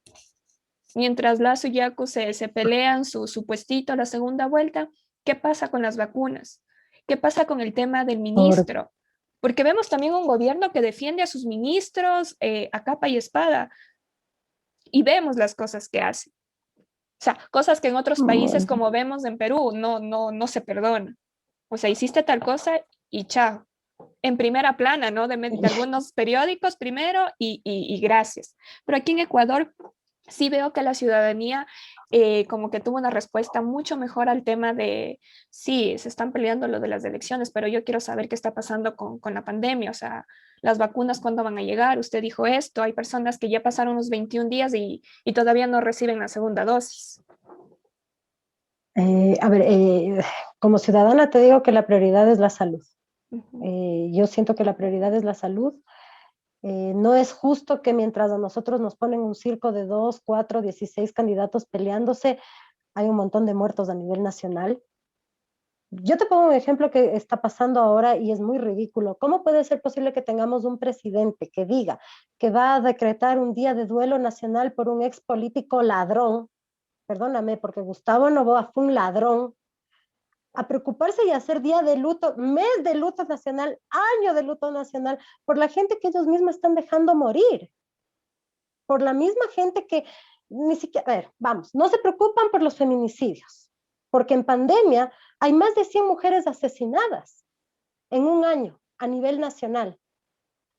[SPEAKER 1] mientras Lazo y Yacu se pelean su puestito a la segunda vuelta, ¿qué pasa con las vacunas? ¿Qué pasa con el tema del
[SPEAKER 2] Por,
[SPEAKER 1] ministro? Porque vemos también un gobierno que defiende a sus ministros a capa y espada y vemos las cosas que hace. O sea, cosas que en otros países,
[SPEAKER 2] bueno,
[SPEAKER 1] como vemos en Perú, no se perdona. O sea, hiciste tal cosa y chao. En primera plana, ¿no? De algunos periódicos primero y gracias. Pero aquí en Ecuador sí veo que la ciudadanía como que tuvo una respuesta mucho mejor al tema de, sí, se están peleando lo de las elecciones, pero yo quiero saber qué está pasando con la pandemia, o sea, las vacunas, ¿cuándo van a llegar? Usted dijo esto, hay personas que ya pasaron unos 21 días y todavía no reciben la segunda dosis.
[SPEAKER 2] a ver, como ciudadana te digo que la prioridad es la salud.
[SPEAKER 1] Ujú.
[SPEAKER 2] Yo siento que la prioridad es la salud. No es justo que mientras a nosotros nos ponen un circo de 2, 4, 16 candidatos peleándose, hay un montón de muertos a nivel nacional. Yo te pongo un ejemplo que está pasando ahora y es muy ridículo. ¿Cómo puede ser posible que tengamos un presidente que diga que va a decretar un día de duelo nacional por un ex político ladrón? Perdóname, porque Gustavo Noboa fue un ladrón, a preocuparse y hacer día de luto, mes de luto nacional, año de luto nacional, por la gente que ellos mismos están dejando morir, por la misma gente que ni siquiera, a ver, vamos, no se preocupan por los feminicidios, porque en pandemia hay más de 100 mujeres asesinadas en un año a nivel nacional,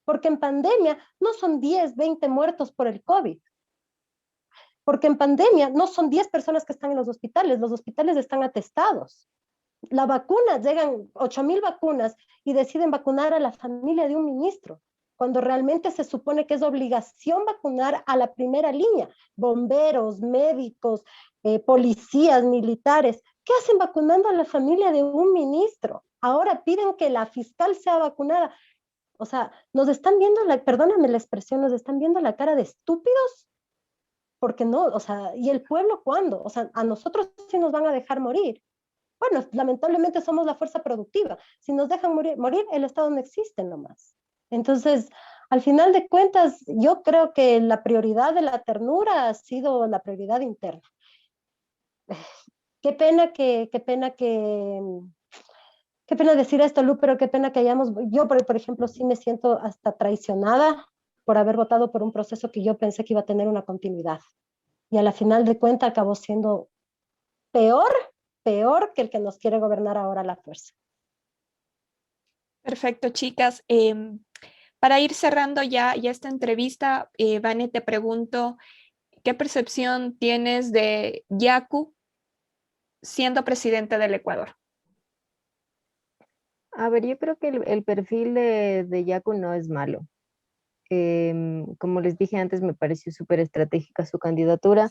[SPEAKER 2] porque en pandemia no son 10, 20 muertos por el COVID, porque en pandemia no son 10 personas que están en los hospitales están atestados. La vacuna, llegan 8,000 vacunas y deciden vacunar a la familia de un ministro, cuando realmente se supone que es obligación vacunar a la primera línea, bomberos, médicos, policías, militares. ¿Qué hacen vacunando a la familia de un ministro? Ahora piden que la fiscal sea vacunada. O sea, nos están viendo, perdóname la expresión, nos están viendo la cara de estúpidos, porque no, o sea, ¿y el pueblo cuándo? O sea, a nosotros sí nos van a dejar morir. Bueno, lamentablemente somos la fuerza productiva. Si nos dejan morir, el Estado no existe nomás. Entonces, al final de cuentas, yo creo que la prioridad de la ternura ha sido la prioridad interna. Qué pena decir esto, Lu, pero qué pena que yo por ejemplo, sí me siento hasta traicionada por haber votado por un proceso que yo pensé que iba a tener una continuidad. Y a la final de cuentas acabó siendo peor, peor que el que nos quiere gobernar ahora a la fuerza.
[SPEAKER 1] Perfecto, chicas. Para ir cerrando ya esta entrevista, Vane, te pregunto, ¿qué percepción tienes de Yacu siendo presidente del Ecuador?
[SPEAKER 3] A ver, yo creo que el perfil de Yaku no es malo. Como les dije antes, me pareció súper estratégica su candidatura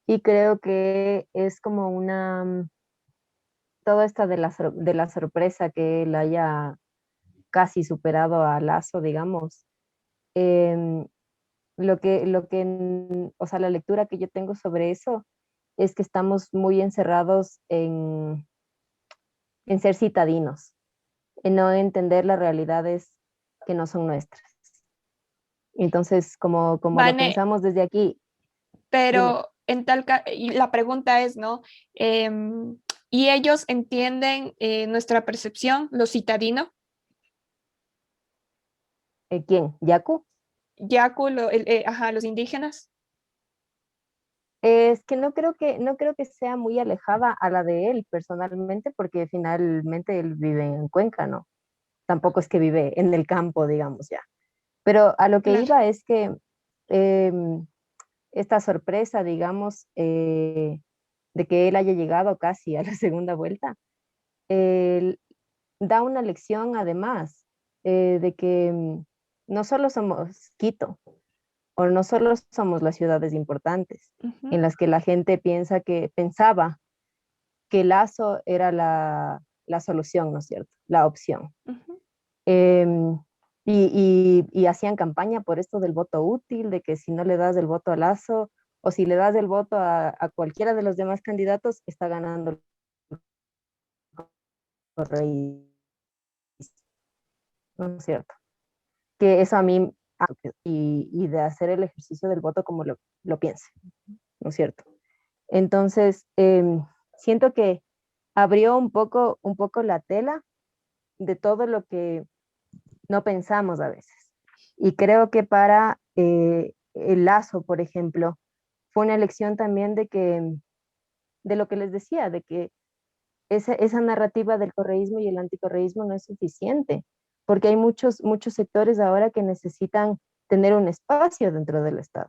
[SPEAKER 3] y creo que es como toda esta de la sorpresa que él haya casi superado a Lazo, digamos. Em, o sea, la lectura que yo tengo sobre eso es que estamos muy encerrados en ser citadinos, en no entender las realidades que no son nuestras. Entonces, como lo
[SPEAKER 1] Vane,
[SPEAKER 3] pensamos desde aquí, dime,
[SPEAKER 1] pero y la pregunta es, ¿no? ¿Y ellos entienden nuestra percepción, los citadinos?
[SPEAKER 3] ¿quién? ¿Yaku?
[SPEAKER 1] Yacu, ajá, los indígenas.
[SPEAKER 3] Es que no creo que sea muy alejada a la de él personalmente, porque finalmente él vive en Cuenca, ¿no? Tampoco es que vive en el campo, digamos ya. Pero a lo que
[SPEAKER 1] Claro.
[SPEAKER 3] iba es que em, esta sorpresa, digamos, de que él haya llegado casi a la segunda vuelta, eh, da una lección además de que no solo somos Quito, o no solo somos las ciudades importantes,
[SPEAKER 1] Ujú,
[SPEAKER 3] en las que la gente pensaba que Lazo era la solución, ¿no es cierto? La opción.
[SPEAKER 1] ujú.
[SPEAKER 3] Em, y hacían campaña por esto del voto útil, de que si no le das el voto a Lazo o si le das el voto a cualquiera de los demás candidatos, está ganando el correísmo, ¿no es cierto? Que eso a mí, y de hacer el ejercicio del voto como lo piense, ¿no es cierto? Entonces, siento que abrió un poco la tela de todo lo que no pensamos a veces. Y creo que para el Lazo, por ejemplo, fue una elección también de lo que les decía, de que esa narrativa del correísmo y el anticorreísmo no es suficiente, porque hay muchos sectores ahora que necesitan tener un espacio dentro del Estado.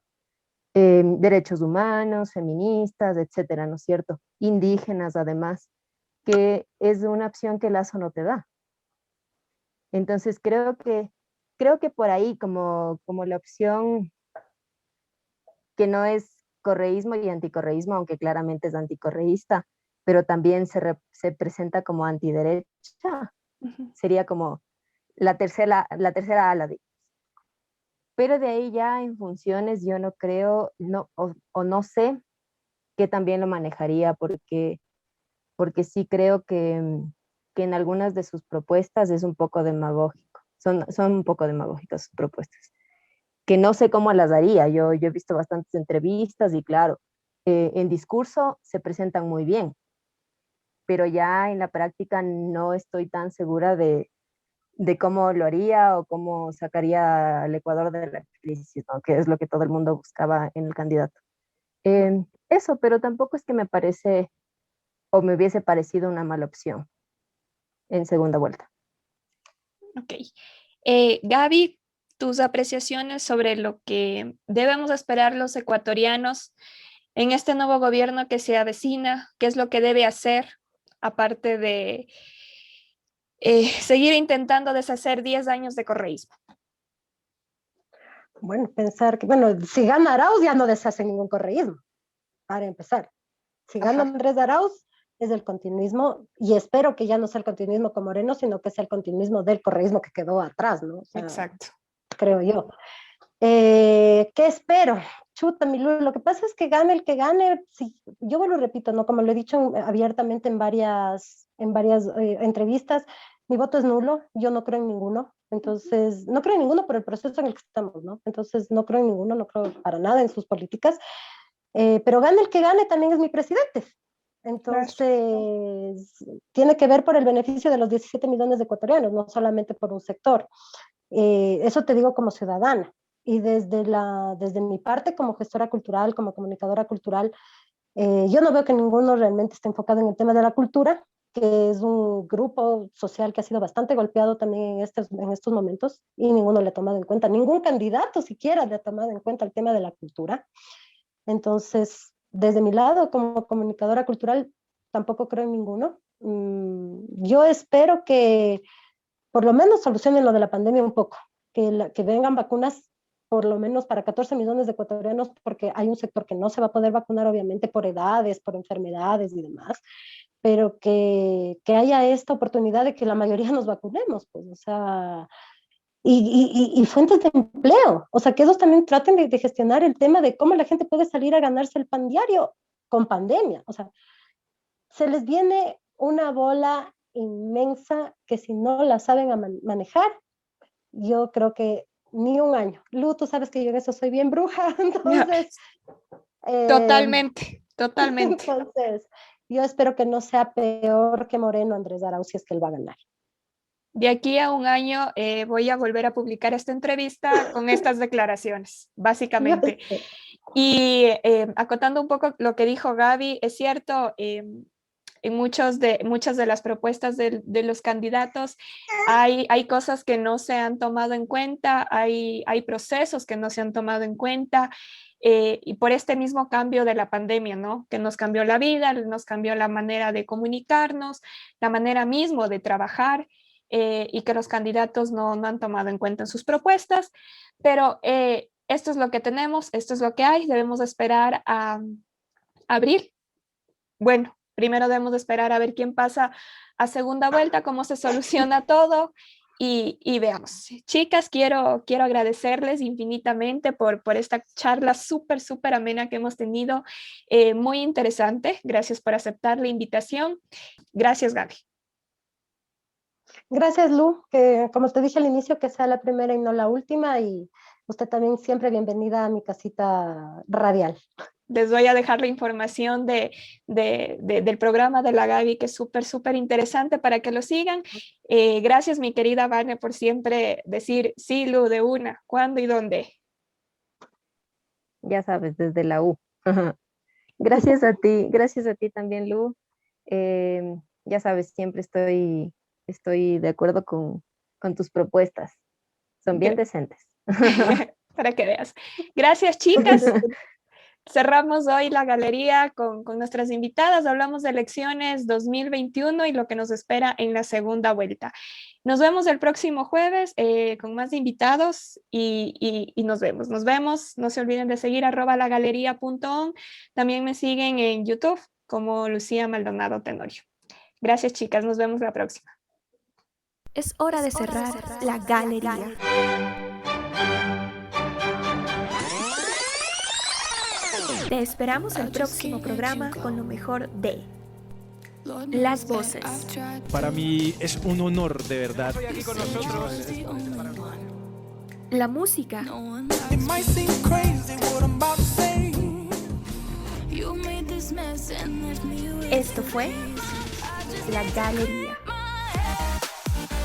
[SPEAKER 3] Derechos humanos, feministas, etcétera, ¿no es cierto? Indígenas, además, que es una opción que Lazo no te da. Entonces, creo que por ahí, como la opción que no es correísmo y anticorreísmo, aunque claramente es anticorreísta, pero también se presenta como antiderecha,
[SPEAKER 1] Ujú.
[SPEAKER 3] sería como la tercera ala. Pero de ahí ya en funciones yo no creo, no, o no sé que también lo manejaría, porque sí creo que en algunas de sus propuestas es un poco demagógico, son un poco demagógicas sus propuestas, que no sé cómo las haría. Yo he visto bastantes entrevistas y claro, en discurso se presentan muy bien, pero ya en la práctica no estoy tan segura de cómo lo haría o cómo sacaría al Ecuador de la crisis, ¿no? Que es lo que todo el mundo buscaba en el candidato. Eso, pero tampoco es que me parece o me hubiese parecido una mala opción en segunda vuelta.
[SPEAKER 1] Ok. Gaby, tus apreciaciones sobre lo que debemos esperar los ecuatorianos en este nuevo gobierno que se avecina, qué es lo que debe hacer, aparte de seguir intentando deshacer 10 años de correísmo.
[SPEAKER 2] Bueno, pensar que, bueno, si gana Arauz ya no deshace ningún correísmo, para empezar. Si gana
[SPEAKER 1] Ajá,
[SPEAKER 2] Andrés Arauz es el continuismo, y espero que ya no sea el continuismo con Moreno, sino que sea el continuismo del correísmo que quedó atrás, ¿no? O sea,
[SPEAKER 1] exacto.
[SPEAKER 2] creo yo. ¿Qué espero? Chuta, mi Lu, lo que pasa es que gane el que gane, sí, yo vuelvo y repito, ¿no? Como lo he dicho abiertamente en varias entrevistas, mi voto es nulo, yo no creo en ninguno, entonces, no creo en ninguno por el proceso en el que estamos, ¿no? Entonces, no creo en ninguno, no creo para nada en sus políticas, pero gane el que gane también es mi presidente.
[SPEAKER 1] Claro.
[SPEAKER 2] Entonces, tiene que ver por el beneficio de los 17 millones de ecuatorianos, no solamente por un sector. Eso te digo como ciudadana. Y desde mi parte como gestora cultural, como comunicadora cultural, yo no veo que ninguno realmente esté enfocado en el tema de la cultura, que es un grupo social que ha sido bastante golpeado también en estos momentos, y ninguno le ha tomado en cuenta, ningún candidato siquiera le ha tomado en cuenta el tema de la cultura. Entonces, desde mi lado como comunicadora cultural, tampoco creo en ninguno. Yo espero que por lo menos solucionen lo de la pandemia un poco, que vengan vacunas por lo menos para 14 millones de ecuatorianos, porque hay un sector que no se va a poder vacunar, obviamente, por edades, por enfermedades y demás, pero que haya esta oportunidad de que la mayoría nos vacunemos, pues, o sea, y fuentes de empleo, o sea, que ellos también traten de gestionar el tema de cómo la gente puede salir a ganarse el pan diario con pandemia, o sea, se les viene una bola inmensa que si no la saben manejar, yo creo que ni un año. Lu, tú sabes que yo en eso soy bien bruja, entonces, eh,
[SPEAKER 1] Totalmente, totalmente.
[SPEAKER 2] entonces, yo espero que no sea peor que Moreno Andrés Arauz si es que él va a ganar.
[SPEAKER 1] De aquí a un año voy a volver a publicar esta entrevista con estas declaraciones,
[SPEAKER 2] Yo
[SPEAKER 1] básicamente.
[SPEAKER 2] espero.
[SPEAKER 1] Y acotando un poco lo que dijo Gaby, es cierto, en muchas de las propuestas de los candidatos hay cosas que no se han tomado en cuenta, hay procesos que no se han tomado en cuenta. Y por este mismo cambio de la pandemia, ¿no? Que nos cambió la vida, nos cambió la manera de comunicarnos, la manera mismo de trabajar, y que los candidatos no han tomado en cuenta en sus propuestas, pero esto es lo que tenemos, esto es lo que hay, debemos esperar a abril. Bueno, primero debemos esperar a ver quién pasa a segunda vuelta, cómo se soluciona todo. Y veamos. Chicas, quiero agradecerles infinitamente por esta charla súper amena que hemos tenido, muy interesante. Gracias por aceptar la invitación. Gracias, Gaby.
[SPEAKER 2] Gracias, Lu, que como te dije al inicio, que sea la primera y no la última, y usted también siempre bienvenida a mi casita radial.
[SPEAKER 1] Les voy a dejar la información del programa de la Gaby, que es súper interesante para que lo sigan. Gracias, mi querida Vane, por siempre decir sí, Lu, de una, cuándo y dónde.
[SPEAKER 3] Ya sabes, desde la U. Gracias a ti también, Lu. Ya sabes, siempre estoy de acuerdo con tus propuestas. Son bien decentes.
[SPEAKER 1] Para que veas. Gracias, chicas. Cerramos hoy la galería con nuestras invitadas. Hablamos de elecciones 2021 y lo que nos espera en la segunda vuelta. Nos vemos el próximo jueves con más invitados y nos vemos. No se olviden de seguir @lagaleria.on. También me siguen en YouTube como Lucía Maldonado Tenorio. Gracias, chicas. Nos vemos la próxima.
[SPEAKER 6] Es hora de cerrar la galería. Te esperamos el próximo programa con lo mejor de las voces.
[SPEAKER 7] Para mí es un honor, de verdad.
[SPEAKER 8] Estoy aquí con nosotros.
[SPEAKER 6] La música. Esto fue La Galería.